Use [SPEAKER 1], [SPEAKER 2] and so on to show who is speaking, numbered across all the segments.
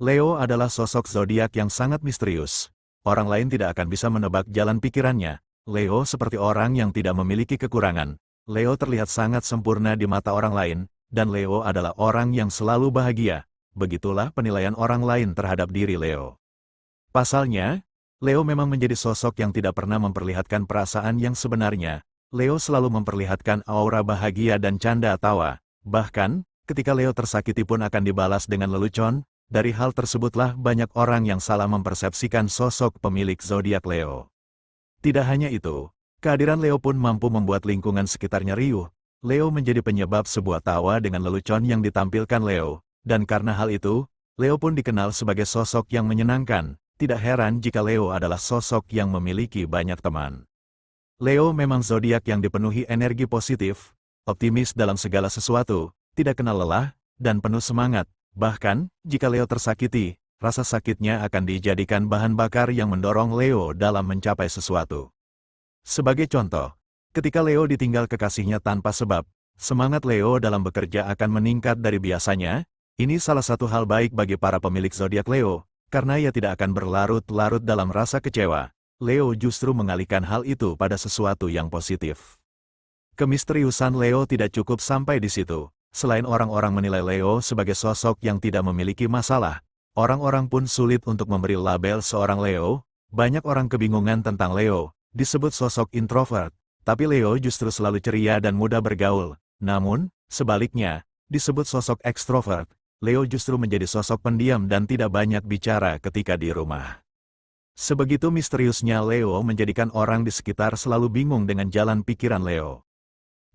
[SPEAKER 1] Leo adalah sosok zodiak yang sangat misterius. Orang lain tidak akan bisa menebak jalan pikirannya. Leo seperti orang yang tidak memiliki kekurangan. Leo terlihat sangat sempurna di mata orang lain, dan Leo adalah orang yang selalu bahagia. Begitulah penilaian orang lain terhadap diri Leo. Pasalnya, Leo memang menjadi sosok yang tidak pernah memperlihatkan perasaan yang sebenarnya. Leo selalu memperlihatkan aura bahagia dan canda tawa. Bahkan, ketika Leo tersakiti pun akan dibalas dengan lelucon. Dari hal tersebutlah banyak orang yang salah mempersepsikan sosok pemilik zodiak Leo. Tidak hanya itu, kehadiran Leo pun mampu membuat lingkungan sekitarnya riuh. Leo menjadi penyebab sebuah tawa dengan lelucon yang ditampilkan Leo, dan karena hal itu, Leo pun dikenal sebagai sosok yang menyenangkan. Tidak heran jika Leo adalah sosok yang memiliki banyak teman. Leo memang zodiak yang dipenuhi energi positif, optimis dalam segala sesuatu, tidak kenal lelah, dan penuh semangat. Bahkan, jika Leo tersakiti, rasa sakitnya akan dijadikan bahan bakar yang mendorong Leo dalam mencapai sesuatu. Sebagai contoh, ketika Leo ditinggal kekasihnya tanpa sebab, semangat Leo dalam bekerja akan meningkat dari biasanya. Ini salah satu hal baik bagi para pemilik zodiak Leo, karena ia tidak akan berlarut-larut dalam rasa kecewa. Leo justru mengalihkan hal itu pada sesuatu yang positif. Kemisteriusan Leo tidak cukup sampai di situ. Selain orang-orang menilai Leo sebagai sosok yang tidak memiliki masalah, orang-orang pun sulit untuk memberi label seorang Leo. Banyak orang kebingungan tentang Leo, disebut sosok introvert, tapi Leo justru selalu ceria dan mudah bergaul. Namun, sebaliknya, disebut sosok ekstrovert, Leo justru menjadi sosok pendiam dan tidak banyak bicara ketika di rumah. Sebegitu misteriusnya Leo menjadikan orang di sekitar selalu bingung dengan jalan pikiran Leo.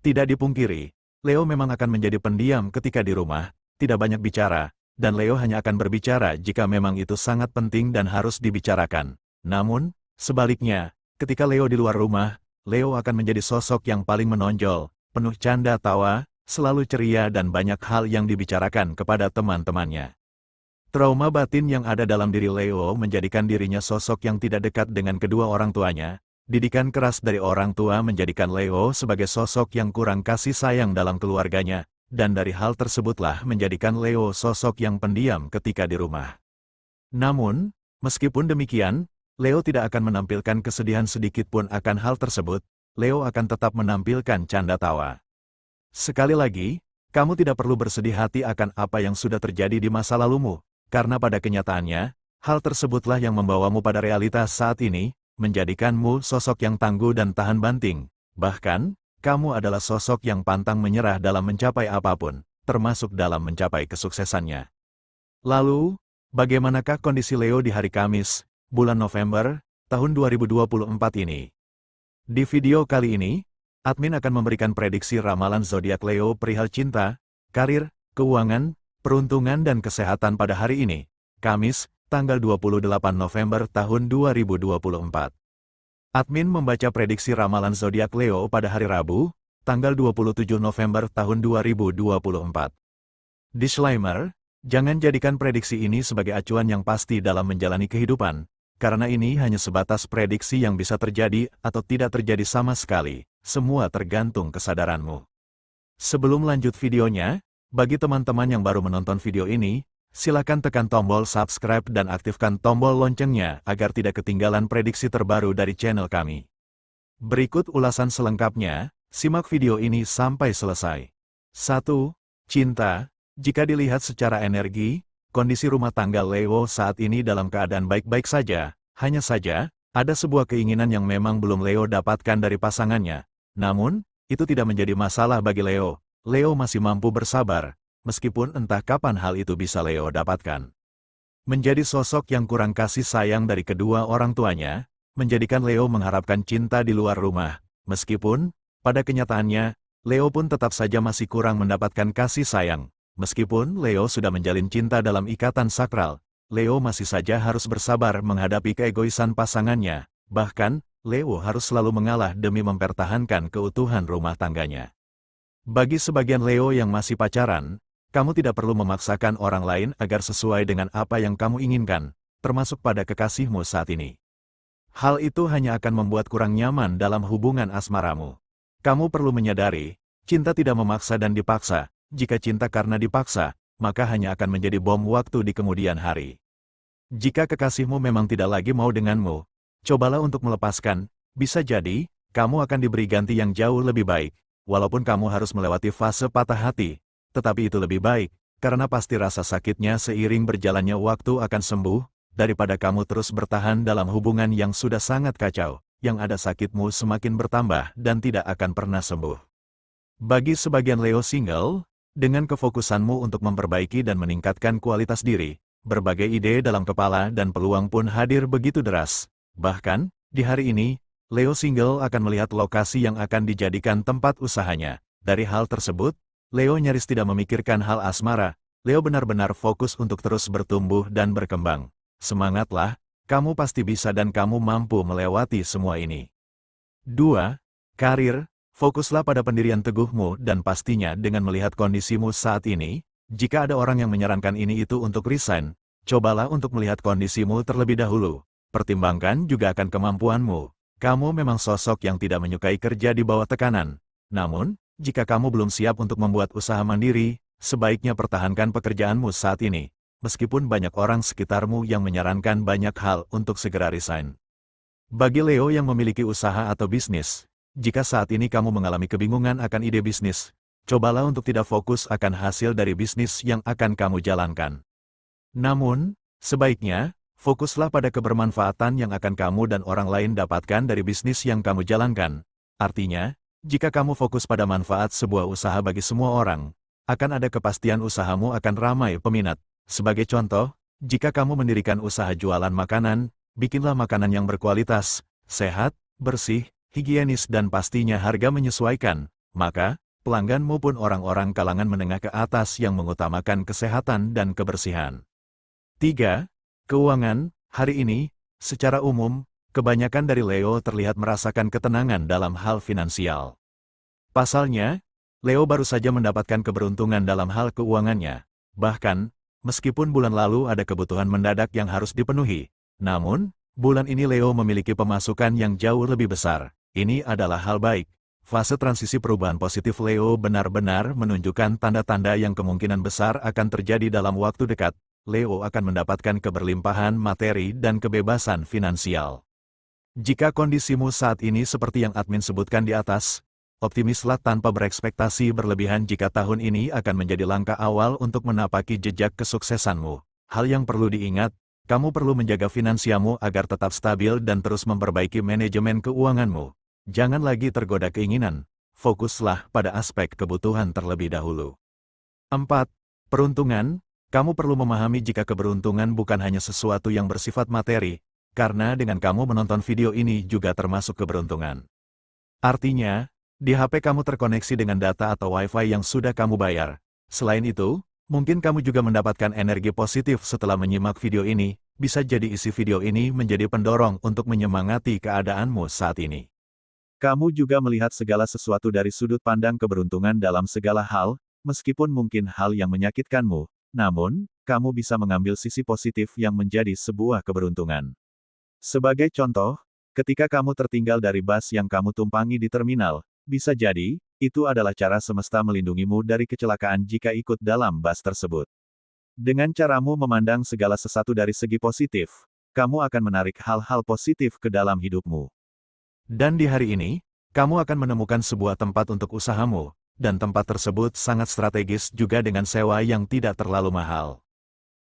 [SPEAKER 1] Tidak dipungkiri, Leo memang akan menjadi pendiam ketika di rumah, tidak banyak bicara, dan Leo hanya akan berbicara jika memang itu sangat penting dan harus dibicarakan. Namun, sebaliknya, ketika Leo di luar rumah, Leo akan menjadi sosok yang paling menonjol, penuh canda tawa, selalu ceria dan banyak hal yang dibicarakan kepada teman-temannya. Trauma batin yang ada dalam diri Leo menjadikan dirinya sosok yang tidak dekat dengan kedua orang tuanya. Didikan keras dari orang tua menjadikan Leo sebagai sosok yang kurang kasih sayang dalam keluarganya, dan dari hal tersebutlah menjadikan Leo sosok yang pendiam ketika di rumah. Namun, meskipun demikian, Leo tidak akan menampilkan kesedihan sedikit pun akan hal tersebut. Leo akan tetap menampilkan canda tawa. Sekali lagi, kamu tidak perlu bersedih hati akan apa yang sudah terjadi di masa lalumu, karena pada kenyataannya, hal tersebutlah yang membawamu pada realitas saat ini, menjadikanmu sosok yang tangguh dan tahan banting. Bahkan, kamu adalah sosok yang pantang menyerah dalam mencapai apapun, termasuk dalam mencapai kesuksesannya. Lalu, bagaimanakah kondisi Leo di hari Kamis, bulan November, tahun 2024 ini? Di video kali ini, admin akan memberikan prediksi ramalan zodiak Leo perihal cinta, karir, keuangan, peruntungan dan kesehatan pada hari ini, Kamis, tanggal 28 November tahun 2024. Admin membaca prediksi ramalan zodiak Leo pada hari Rabu, tanggal 27 November tahun 2024. Disclaimer, jangan jadikan prediksi ini sebagai acuan yang pasti dalam menjalani kehidupan, karena ini hanya sebatas prediksi yang bisa terjadi atau tidak terjadi sama sekali, semua tergantung kesadaranmu. Sebelum lanjut videonya, bagi teman-teman yang baru menonton video ini, silakan tekan tombol subscribe dan aktifkan tombol loncengnya agar tidak ketinggalan prediksi terbaru dari channel kami. Berikut ulasan selengkapnya, simak video ini sampai selesai. 1. Cinta. Jika dilihat secara energi, kondisi rumah tangga Leo saat ini dalam keadaan baik-baik saja. Hanya saja, ada sebuah keinginan yang memang belum Leo dapatkan dari pasangannya. Namun, itu tidak menjadi masalah bagi Leo. Leo masih mampu bersabar. Meskipun entah kapan hal itu bisa Leo dapatkan. Menjadi sosok yang kurang kasih sayang dari kedua orang tuanya, menjadikan Leo mengharapkan cinta di luar rumah. Meskipun, pada kenyataannya, Leo pun tetap saja masih kurang mendapatkan kasih sayang. Meskipun Leo sudah menjalin cinta dalam ikatan sakral, Leo masih saja harus bersabar menghadapi keegoisan pasangannya. Bahkan, Leo harus selalu mengalah demi mempertahankan keutuhan rumah tangganya. Bagi sebagian Leo yang masih pacaran, kamu tidak perlu memaksakan orang lain agar sesuai dengan apa yang kamu inginkan, termasuk pada kekasihmu saat ini. Hal itu hanya akan membuat kurang nyaman dalam hubungan asmaramu. Kamu perlu menyadari, cinta tidak memaksa dan dipaksa. Jika cinta karena dipaksa, maka hanya akan menjadi bom waktu di kemudian hari. Jika kekasihmu memang tidak lagi mau denganmu, cobalah untuk melepaskan, bisa jadi, kamu akan diberi ganti yang jauh lebih baik, walaupun kamu harus melewati fase patah hati, tetapi itu lebih baik, karena pasti rasa sakitnya seiring berjalannya waktu akan sembuh, daripada kamu terus bertahan dalam hubungan yang sudah sangat kacau, yang ada sakitmu semakin bertambah dan tidak akan pernah sembuh. Bagi sebagian Leo single, dengan kefokusanmu untuk memperbaiki dan meningkatkan kualitas diri, berbagai ide dalam kepala dan peluang pun hadir begitu deras. Bahkan, di hari ini, Leo single akan melihat lokasi yang akan dijadikan tempat usahanya. Dari hal tersebut, Leo nyaris tidak memikirkan hal asmara. Leo benar-benar fokus untuk terus bertumbuh dan berkembang. Semangatlah, kamu pasti bisa dan kamu mampu melewati semua ini. 2. Karir. Fokuslah pada pendirian teguhmu dan pastinya dengan melihat kondisimu saat ini, jika ada orang yang menyarankan ini itu untuk resign, cobalah untuk melihat kondisimu terlebih dahulu. Pertimbangkan juga akan kemampuanmu. Kamu memang sosok yang tidak menyukai kerja di bawah tekanan. Namun, jika kamu belum siap untuk membuat usaha mandiri, sebaiknya pertahankan pekerjaanmu saat ini, meskipun banyak orang sekitarmu yang menyarankan banyak hal untuk segera resign. Bagi Leo yang memiliki usaha atau bisnis, jika saat ini kamu mengalami kebingungan akan ide bisnis, cobalah untuk tidak fokus akan hasil dari bisnis yang akan kamu jalankan. Namun, sebaiknya, fokuslah pada kebermanfaatan yang akan kamu dan orang lain dapatkan dari bisnis yang kamu jalankan. Artinya, jika kamu fokus pada manfaat sebuah usaha bagi semua orang, akan ada kepastian usahamu akan ramai peminat. Sebagai contoh, jika kamu mendirikan usaha jualan makanan, bikinlah makanan yang berkualitas, sehat, bersih, higienis dan pastinya harga menyesuaikan, maka, pelangganmu pun orang-orang kalangan menengah ke atas yang mengutamakan kesehatan dan kebersihan. 3. Keuangan. Hari ini, secara umum, kebanyakan dari Leo terlihat merasakan ketenangan dalam hal finansial. Pasalnya, Leo baru saja mendapatkan keberuntungan dalam hal keuangannya. Bahkan, meskipun bulan lalu ada kebutuhan mendadak yang harus dipenuhi, namun, bulan ini Leo memiliki pemasukan yang jauh lebih besar. Ini adalah hal baik. Fase transisi perubahan positif Leo benar-benar menunjukkan tanda-tanda yang kemungkinan besar akan terjadi dalam waktu dekat. Leo akan mendapatkan keberlimpahan materi dan kebebasan finansial. Jika kondisimu saat ini seperti yang admin sebutkan di atas, optimislah tanpa berekspektasi berlebihan jika tahun ini akan menjadi langkah awal untuk menapaki jejak kesuksesanmu. Hal yang perlu diingat, kamu perlu menjaga finansiamu agar tetap stabil dan terus memperbaiki manajemen keuanganmu. Jangan lagi tergoda keinginan, fokuslah pada aspek kebutuhan terlebih dahulu. 4. Peruntungan. Kamu perlu memahami jika keberuntungan bukan hanya sesuatu yang bersifat materi, karena dengan kamu menonton video ini juga termasuk keberuntungan. Artinya, di HP kamu terkoneksi dengan data atau Wi-Fi yang sudah kamu bayar. Selain itu, mungkin kamu juga mendapatkan energi positif setelah menyimak video ini, bisa jadi isi video ini menjadi pendorong untuk menyemangati keadaanmu saat ini. Kamu juga melihat segala sesuatu dari sudut pandang keberuntungan dalam segala hal, meskipun mungkin hal yang menyakitkanmu, namun, kamu bisa mengambil sisi positif yang menjadi sebuah keberuntungan. Sebagai contoh, ketika kamu tertinggal dari bus yang kamu tumpangi di terminal, bisa jadi, itu adalah cara semesta melindungimu dari kecelakaan jika ikut dalam bus tersebut. Dengan caramu memandang segala sesuatu dari segi positif, kamu akan menarik hal-hal positif ke dalam hidupmu. Dan di hari ini, kamu akan menemukan sebuah tempat untuk usahamu, dan tempat tersebut sangat strategis juga dengan sewa yang tidak terlalu mahal.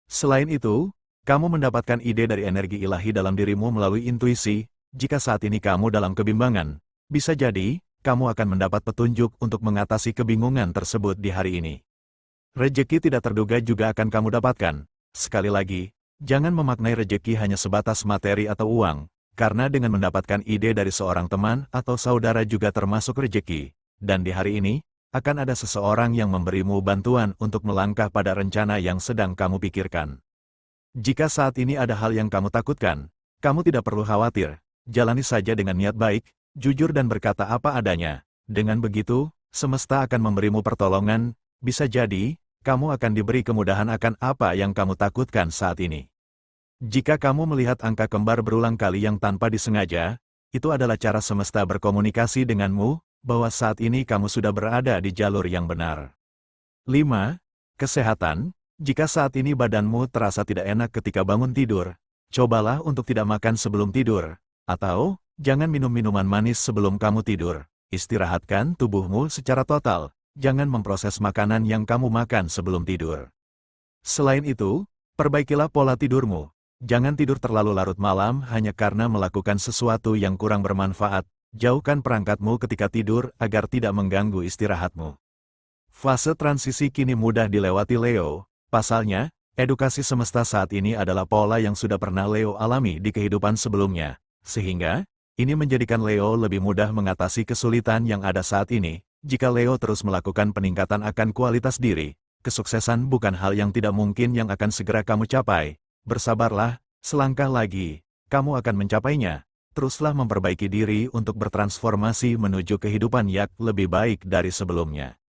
[SPEAKER 1] Selain itu, kamu mendapatkan ide dari energi ilahi dalam dirimu melalui intuisi. Jika saat ini kamu dalam kebimbangan, bisa jadi, kamu akan mendapat petunjuk untuk mengatasi kebingungan tersebut di hari ini. Rejeki tidak terduga juga akan kamu dapatkan. Sekali lagi, jangan memaknai rejeki hanya sebatas materi atau uang, karena dengan mendapatkan ide dari seorang teman atau saudara juga termasuk rejeki. Dan di hari ini, akan ada seseorang yang memberimu bantuan untuk melangkah pada rencana yang sedang kamu pikirkan. Jika saat ini ada hal yang kamu takutkan, kamu tidak perlu khawatir. Jalani saja dengan niat baik, jujur dan berkata apa adanya. Dengan begitu, semesta akan memberimu pertolongan, bisa jadi, kamu akan diberi kemudahan akan apa yang kamu takutkan saat ini. Jika kamu melihat angka kembar berulang kali yang tanpa disengaja, itu adalah cara semesta berkomunikasi denganmu, bahwa saat ini kamu sudah berada di jalur yang benar. 5. Kesehatan. Jika saat ini badanmu terasa tidak enak ketika bangun tidur, cobalah untuk tidak makan sebelum tidur, atau jangan minum minuman manis sebelum kamu tidur. Istirahatkan tubuhmu secara total, jangan memproses makanan yang kamu makan sebelum tidur. Selain itu, perbaikilah pola tidurmu. Jangan tidur terlalu larut malam hanya karena melakukan sesuatu yang kurang bermanfaat. Jauhkan perangkatmu ketika tidur agar tidak mengganggu istirahatmu. Fase transisi kini mudah dilewati Leo. Pasalnya, edukasi semesta saat ini adalah pola yang sudah pernah Leo alami di kehidupan sebelumnya. Sehingga, ini menjadikan Leo lebih mudah mengatasi kesulitan yang ada saat ini. Jika Leo terus melakukan peningkatan akan kualitas diri, kesuksesan bukan hal yang tidak mungkin yang akan segera kamu capai. Bersabarlah, selangkah lagi, kamu akan mencapainya. Teruslah memperbaiki diri untuk bertransformasi menuju kehidupan yang lebih baik dari sebelumnya.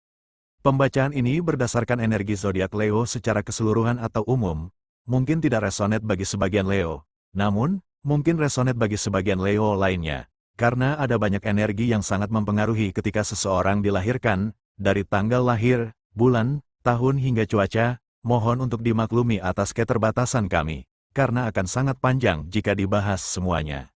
[SPEAKER 1] Pembacaan ini berdasarkan energi zodiak Leo secara keseluruhan atau umum, mungkin tidak resonate bagi sebagian Leo, namun, mungkin resonate bagi sebagian Leo lainnya. Karena ada banyak energi yang sangat mempengaruhi ketika seseorang dilahirkan, dari tanggal lahir, bulan, tahun hingga cuaca. Mohon untuk dimaklumi atas keterbatasan kami, karena akan sangat panjang jika dibahas semuanya.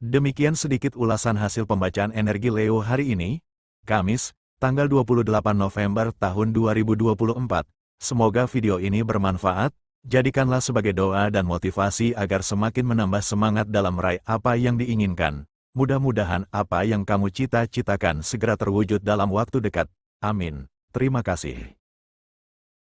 [SPEAKER 1] Demikian sedikit ulasan hasil pembacaan energi Leo hari ini, Kamis, tanggal 28 November tahun 2024. Semoga video ini bermanfaat, jadikanlah sebagai doa dan motivasi agar semakin menambah semangat dalam meraih apa yang diinginkan. Mudah-mudahan apa yang kamu cita-citakan segera terwujud dalam waktu dekat. Amin. Terima kasih.